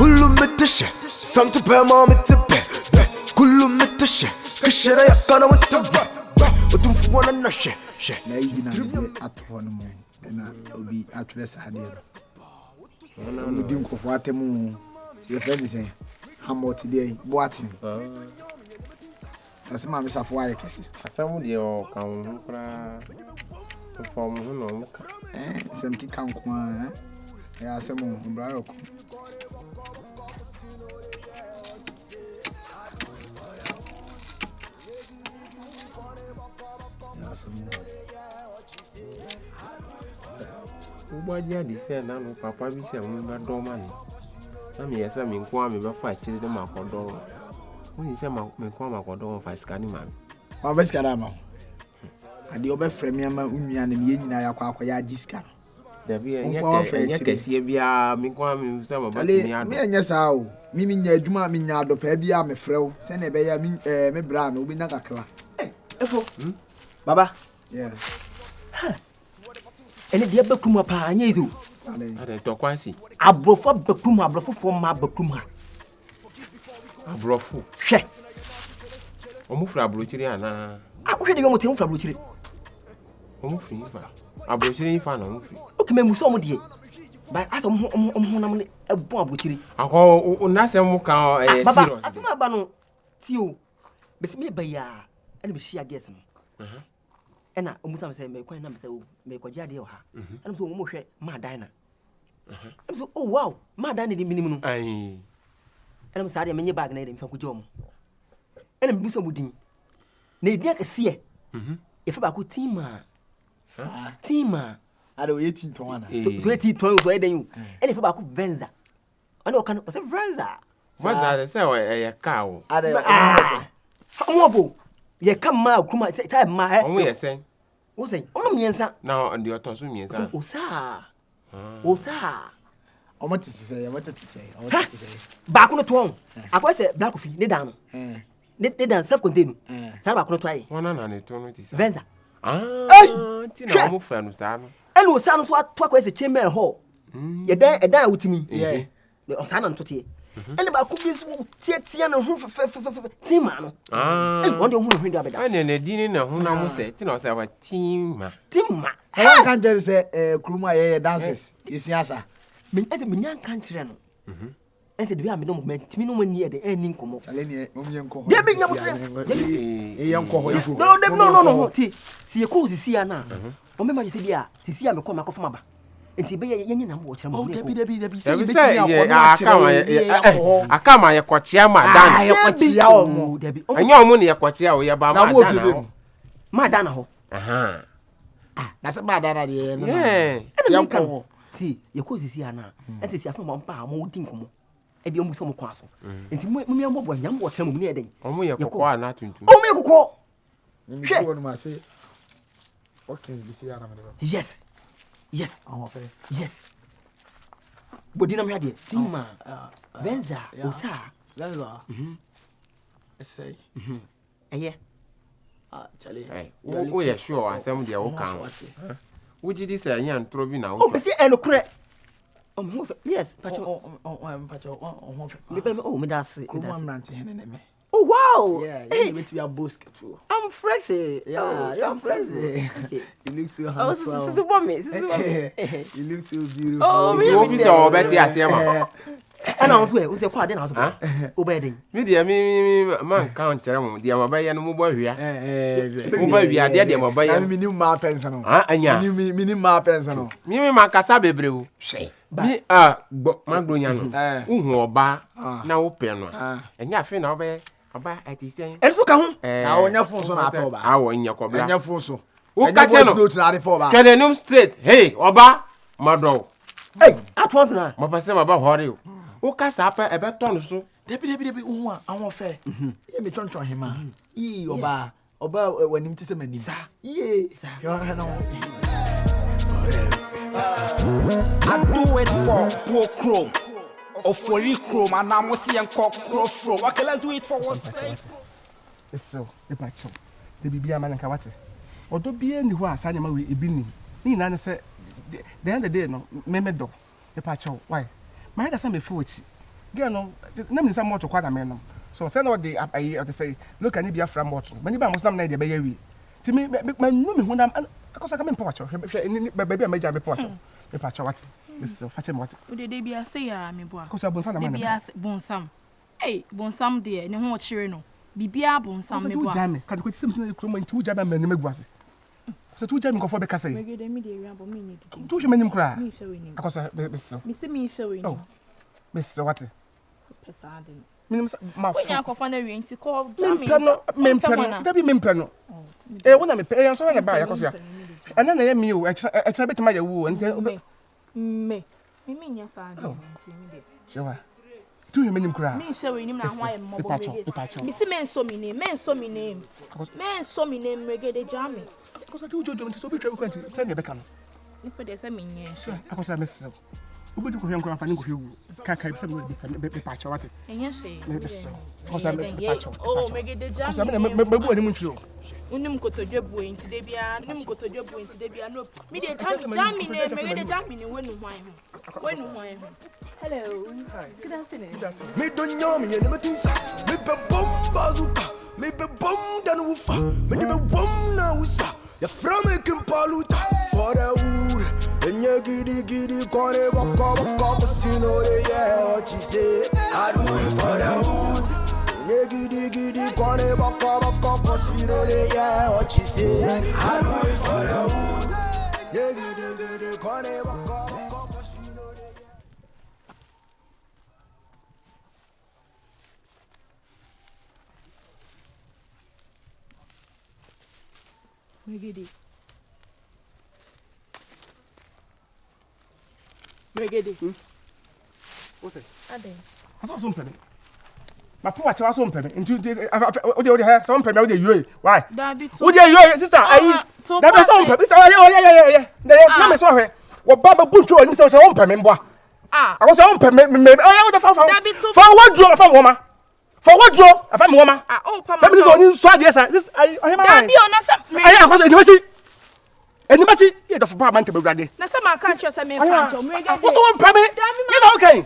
كله متشة سانت بما متبه كله متشة كشرة يقنا متبه وتنفونا النشة لا يجينا أطفال مو أنا أبي أترس هذه ودين كفواتهم يفهم زين هموت دي بواتين أسمع مسافواري كسي أسمع ديو كم كرا تفهم هنا مكا سمكي كم كمان يا سمو برايك يا سمو Ubaja di se na no papa bi se mo ba do ma ni na me yesa me nko me ba fa chiri de makodo mo ni se ma me nko makodo fa skani ma ma ba skara ma ade oba frame ama unua na me nyina ya kwa ya jiska da bi enye kese bia me nko me se ma ba tini ado me enye sa o mi nya adwuma me nya ado pa bia me frew se na be ya me bra na obi nya kakra efo baba yeah ene dia bakuma pa anya idu ade to kwansi abrofo bakuma abrofo fo ma bakuma abrofo hwe omu fra abrochiri ana hwe de mo te mo fra brochire omu fri fa abrochiri fa na omu fri o ke memuso mo de ba asa mo nam ne ebon abrochire akọ na se mo ka serious asema ba no tio besi me ba ya ene me shia guess no ena omusa se me kwan na me se o me kwaja de o ha ena so mo hwe ma dan na ena so oh wow ma dan de minimum no ai ena so ade menye bag na de mfa kwaja mo ena me buso mu din na edia kese e fa ba ko tima tima ade o 18 ton ana so 18 ton so e den ena fa ba ko venza ana o kan o se venza se o e ka o ade mo vo ye kam ma kuma ta ma he omu yesen wo sen ono miensa na ndi otoso miensa o sa o mati se o mati se ba ko no to akwa se black coffee ne dan no ne dan self contained sa ba ko no to ai wona na ne to no ti sa venza ti na omu fra no sa no ene o sa no so to akwa se chamber hall ye dan awutimi o sa na nto tie ene ba ko bi so tie na ho tima no wonde hu no hwende abeda ene ne dini na hu na mo se ti na o se wa tima ela kan jere se kruma ye dances isiasa men ete men yan kan kire no ense de bi am no timi no mani e de eni nkomo ale ni mo ye nko ho de bi nyam kire ye nko ho ifo no ti si ye ko sisi ana o me ma se bia sisi a me ko makofo maba enti be ye nyina mo kire mo debi se betimi akama ye kwachia ma dan ye kwachia o mo debi anya o mo ne ye kwachia o ye ba ma dan ma dan ho na se ba dan de no ye ko ti ye ko sisi ana ense si afo mo mpa mo di nkomo e bi o mu so mo kwaso enti mo mi ambo nyam bo kire mo ne eden o mo ye kokko ana tuntum o mo ye kokko ni ko no ma se okay bisi ana me yes oh okay yes bodina me ade tima venza osa venza essay eye chale wo ye sure asem de wo kan wo gidi se anya ntro bi na wo o bisi enokure o mo yes pacho me da se oh wow yeah you need to be a boss too I'm flexy yeah you're flexy you look so handsome oh so bomb you look so beautiful oh the officer o beti asema ana on so e o se kwa de na so o be den me dia me man kan kire mo dia ma ba ye no mo bo hwia mo ba hwia de ma ba ye mi ni ma pensa no anya mi ni ma pensa no mi ma kasa bebrewu hwe mi magdonya no uhu oba na wo pe no enya afi na oba atisen enso ka ho na onya fun so na pa oba awo nya kobla enya fun so enya voice note na pa oba twede num straight hey oba mado hey atwons na mo pese baba hore o ka sa pa ebe ton so debi uhu awon fe ye me tonton hima yi oba wanim ti se manim ye yo ha no I do it for poor chrome or for chrome and I'm see and cock fro. Okay, let's do it for what's sake. So, the patch. The Bibia man and Kawati. Or do be any who are signing my way, evening. Me, Nana said, the end of the day, no, Memedo, the patch. Why? My other son before it. Girl, no, name is some more to quite a man. So send out the I say, look, I need be a from watch. Many by Muslim lady, baby. To me, my room when I'm because I come in portrait. Baby, I may have a portrait. The patch what? This is so fetching what? Would they be a say, me boy? Because I was on a Be a bonsam. Hey, bonsam dear, no more cheering. Bibia bonsam me boy. Jammy, can you put something in 2 jam and me was. So 2 jam go for the casse. Maybe the media but me. 2 jam cry. Me showing. Because I miss so. Me see me showing. Oh, Miss what? Pesadin. My when you find a ring to call Mimpano, that be Mimpano. Eh, when I'm paying so in buy, and then I am you, I bit my woo and tell me. Me mean yes, I Sure. 2 minutes cry. Me showing him now why I'm mobile. Me see men so me name, men so me name. Men so me name, reggae the jammy. Because I told you to be going to send you back on. You put this a mean, sure. I was a miss so. We go to go find you. Can't some be patch what? And yes, because I'm patch. Oh, make the jam. I'm going Unum go to job way into Debia, unum go to job way into Debia. No, me the jamming, make the jamming when you want him. When you want him. Hello. Good afternoon. Me don't know me and me too far. Me be bomb bazooka. Me be bomb dan woofa. Me be bomb na wusa. Ya from me kimpaluta for the wood. And you giddy corner waka casino. Yeah, what you say? I do it for the wood. Giddy corner waka casino. Yeah, what you say? I do it for the wood. Giddy corner waka casino. Megede. What's it? Ade. I saw some penny. My poor child, some penny. Into some penny. You why? Would you, sister? I never saw her. Yeah. Never saw her. What Baba Bunto and himself own penny. I was on penny. I was for what draw from woman. For what draw? I found woman. Oh, Papa. Somebody's on you. So yes, this I am. I was a and the match is the apartment to be ready. Now, some are conscious of me. What's on permit? You're okay.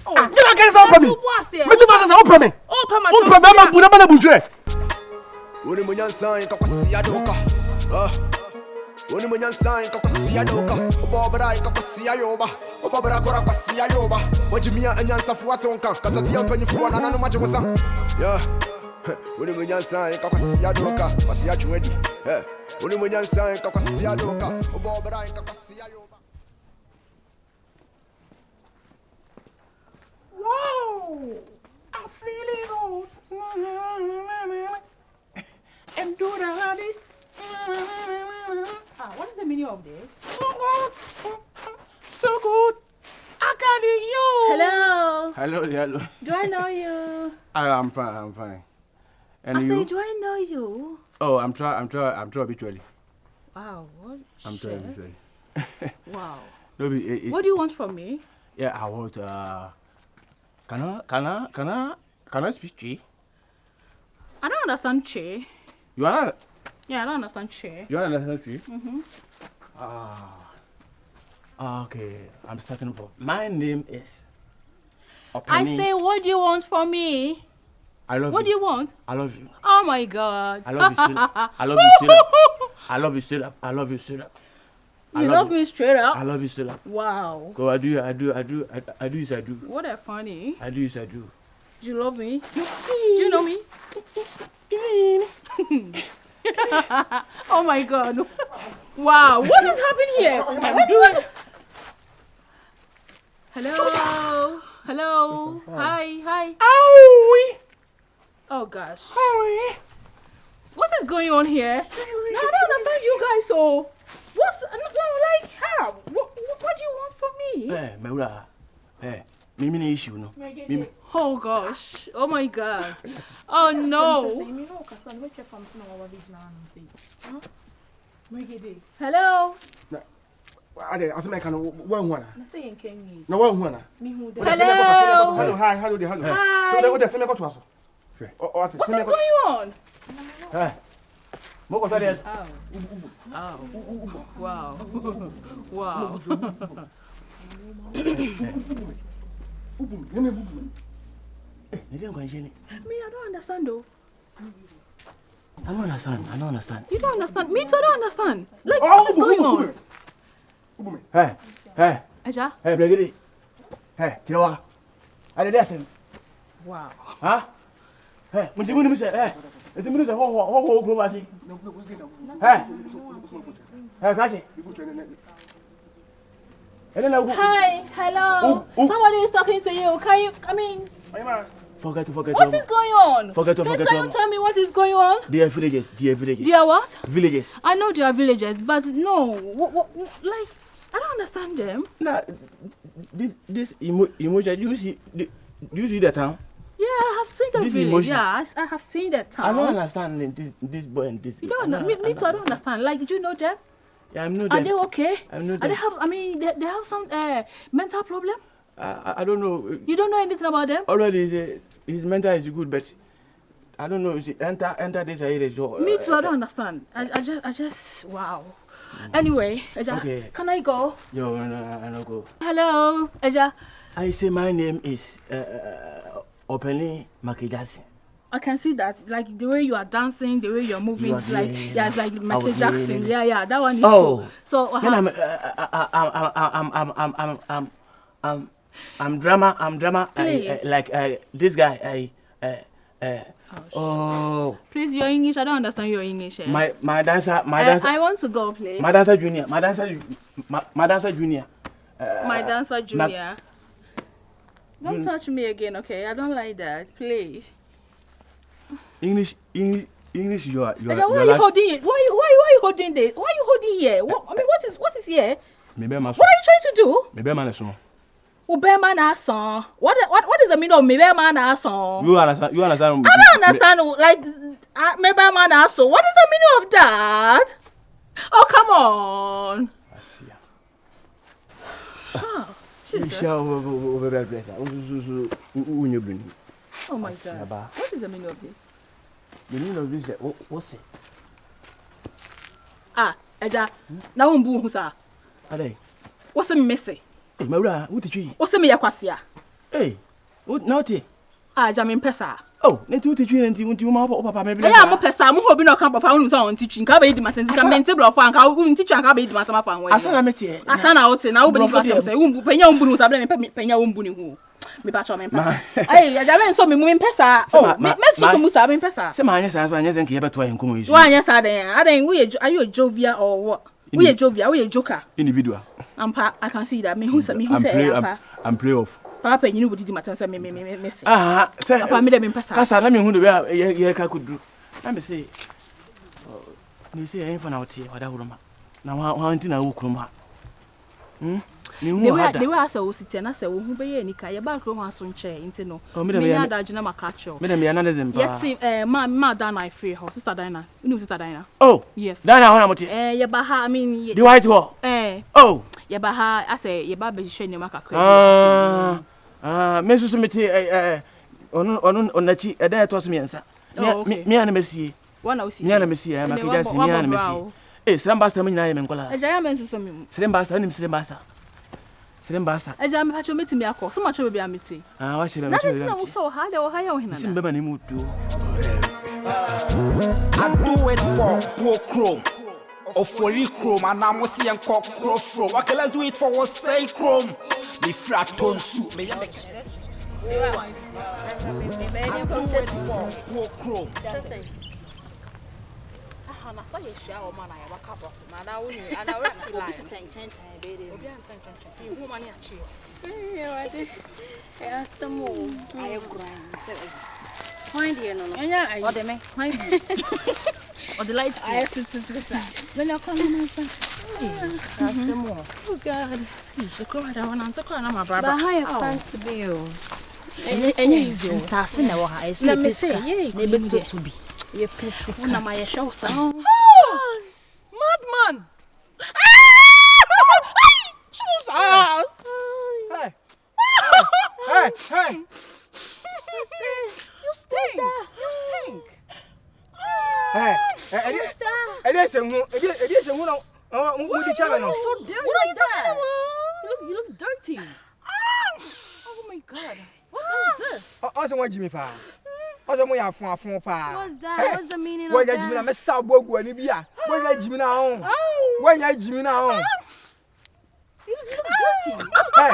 You're not getting some permit. Mr. Bass is open me. Oh, Papa, Papa, Bunche. When you mean sign, Cocosia Doka. When you mean sign, Cocosia Doka. Bobra, Cocosia Yoba. Bobra, Cocosia Yoba. What you mean, and Yansa Fuatonka, because of the open for one and much was up. Yeah. When you mean sign, Cocosia Doka, Cosia Juedi. When you mean sign, Cocosia Doka. Bobra, Cocosia Yoba. Wow! I'm feeling old. And do the hardest. What is the meaning of this? So good. I can hear you. Hello. Do I know you? I'm fine. And I you? say, do I know you? Oh, I'm trying habitually. Wow, what? I'm trying habitually. Wow. No, what do you want from me? Yeah, I want can I speak Chi? I don't understand Che. You are not? Yeah, I don't understand Che. You don't understand Chi? Okay. I'm starting from. My name is. I say, what do you want from me? I love you. What do you want? I love you. Oh my God. I love you straight up. I love you straight up. I love you straight up. I love you straight up. You love me straight up? I love you straight up. Wow. Go, I do as I do. What a funny. I do as I do. Do you love me? Do you know me? Oh my God. Wow. What is happening here? Hello. Hello. Hi. Owie. Oh gosh. Owie. What is going on here? No, I don't understand you guys. So, what's like how? What do you want from me? Hey, Maura. Hey, me issue no. Oh gosh. Oh my God. Oh no. Hello. I say can one. No one. Hello. Hi. So what say me go to us. What is going on? Hey. Moko tadi. Oh. Wow. Wow. You don't understand. Me, I don't understand though. I don't understand. You don't understand. Me too, I don't understand. Like, what is going on? Hey. Eja? Hey, Blaggy. Hey, Chihuahua. I did listen. Wow. Huh? Hey, when you want to say, hey, the minute of what was it? Hey, catch it. Hi, hello. Somebody is talking to you. Can you, Forget. What is going on? Forget. Please, can you tell me what is going on? They are villages. They are what? Villages. I know they are villages, but no. What, like, I don't understand them. Nah, this emotion, do you see the town? Yeah, I have seen the This village. emotion. Yeah, I have seen the town. I don't understand this boy and this. You don't know. Me too, I don't understand. Like, do you know them? Yeah, I'm not Are them. they okay? I'm not Are they them. have, they have some mental problem? I don't know. You don't know anything about them? Already, his mental is good, but I don't know. Enter this area. Me too, I don't understand. I just, wow. Anyway, Eja, Okay. can I go? Yo, no go. Hello, Eja. I say my name is openly Makijasi. I can see that, like the way you are dancing, the way you're moving, You are it's like, really- yeah, it's like Michael was Jackson. really- Yeah, that one is Oh. cool. So, Man, I'm drama. Please. Like this guy. Oh, please, your English, I don't understand your English. my dancer. I want to go, please. My dancer junior. My dancer junior. My dancer junior. Don't touch me again, okay? I don't like that, please. English. You are. Eja, why are you holding it? Why are you holding this? Why are you holding here? What is here? What are you trying to do? Ubema na song. What is the meaning of Mebema na song? You understand? I don't understand. Like Mebema na song. What is the meaning of that? Oh, come on. I see. Oh, Jesus. Oh my God. What is the meaning of this? The meaning of this, what's it? Eja, na umbu husa. Ade. What's a messy? Hey, Maura, what did you? What's a me yakwasia? Hey, what naughty? Jamin pesa. Oh, let you teach you and you papa maybe. I am a pesa. I'm hoping no camp of our own teaching. Can't be the matter. Can't table of one. Can't teach. Can't be the matter of one. Asana meti. Asana would say now. But if I say, "Penya umbunu," I blame Penya umbunu who. Me patch on me pesa. Hey, I just saw me moving pesa. Oh, me so musa me pesa. Say my answer as one years and keep it to a young woman. Why yes, I then are you a Jovia or what? We a Jovia, we a joker. Individual. I can see that. Me who say I'm play off. Papa, you know what did matter? Say me. Say Papa, me dem pesa. Kasa na me hu de we could do. Let me say. You say ain't for now tea or that woman. Now one thing I will come. They were so city and I said, who be any kaya back room has some chair into no. Me ya da jina makacho. Me dem ya na dem pa. Yet ma Dana I free her sister Dana. You know sister Dana. Oh, yes. Dana wana moti. Ya baha I mean the white wall. Oh. Ya baha I say ya ba be hwe ne makakra. Me so meti onachi eda to so me nsa. Me ana mesie. Wana osi. Me ana mesie ma kija si me ana mesie. Sremba sta me nyina ye me nkola. Eja ya me so me. Sremba sta nim sremba sta. Eja me pacho meti me akọ. So much be ameti. Wa chere me na chere. Na so ha de o ha ya o hina. Sim beba ni mu tu. I do it for poor chrome. Or for chrome and I'm see and cock crofro. Okay, let's do it for what say chrome. Me fraton soup me. I do it for poor chrome. Na say ye share o man na waka bo. Na da woni ana we na line. Tenchen baby. Obi an tenchen. Hu man ya chi. Eh, wade. E asamo. Aye gran. Find you no. Enya ode me. Find you. Or the light. I to sa. When you come on sa. Asamo. Oh God. You cry that one and to cry na my brother. But how you plan to be you? Enya is you. Sase na wo ha. Let me say, na be to be. You please. Una my show sa. Madman. Jesus. Hey. You stink. Hey. Edi se hu no. Mu di chama no. So dirty. What are you talking about? You look dirty. Oh my God. What is this? Also, what Jimmy Pa? Also, we are from Pa. What's that? What's the meaning of Where that? Jimmy, I'm a South Bogu and Ibia. Where Jimmy now? Where Jimmy now? You look dirty. Hey.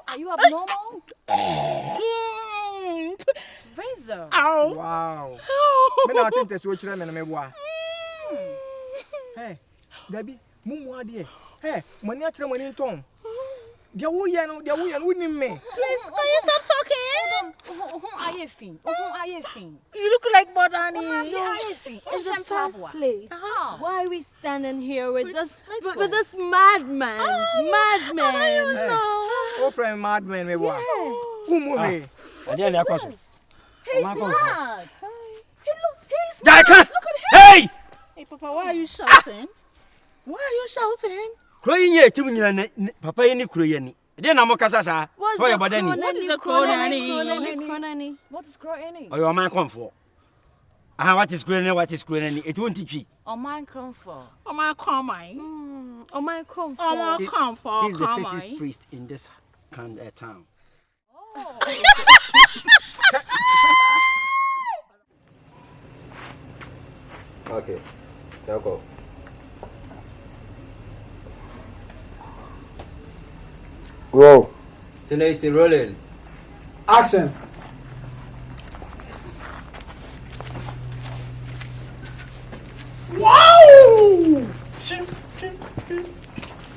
Are you abnormal? Razor. Ow. Wow. Me na think that's what you me na me boa. Hey, Debbie, mumu ade. Hey, money achire money nton. Dia wo ye no woni me. Please, can you stop talking? Who are you fin? You look like Bodani. In the first place, why are we standing here with this madman? Madman. I don't know. Oh, friend, madman me boa. Who move me? He's mad. He's mad. Look at him. Hey! Hey, Papa, why are you shouting? Why are you shouting? Crying ye to Papa any crying. Then I'm a casasa. What is the cronany? What is cronany? Oh, your man come for. What is crying? It won't teach you. Oh, mine come for. Oh, my come for. He's the fittest priest in this town. Oh. Okay, now go. Roll. Senator rolling. Action. Wow!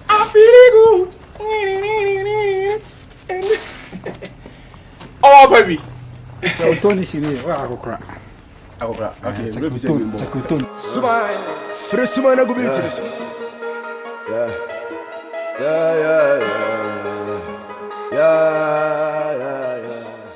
I feel good. Oh, baby. So Tony Shiri, where I go cry. Okay, Smile. Fresh man, I go beat this. Yeah.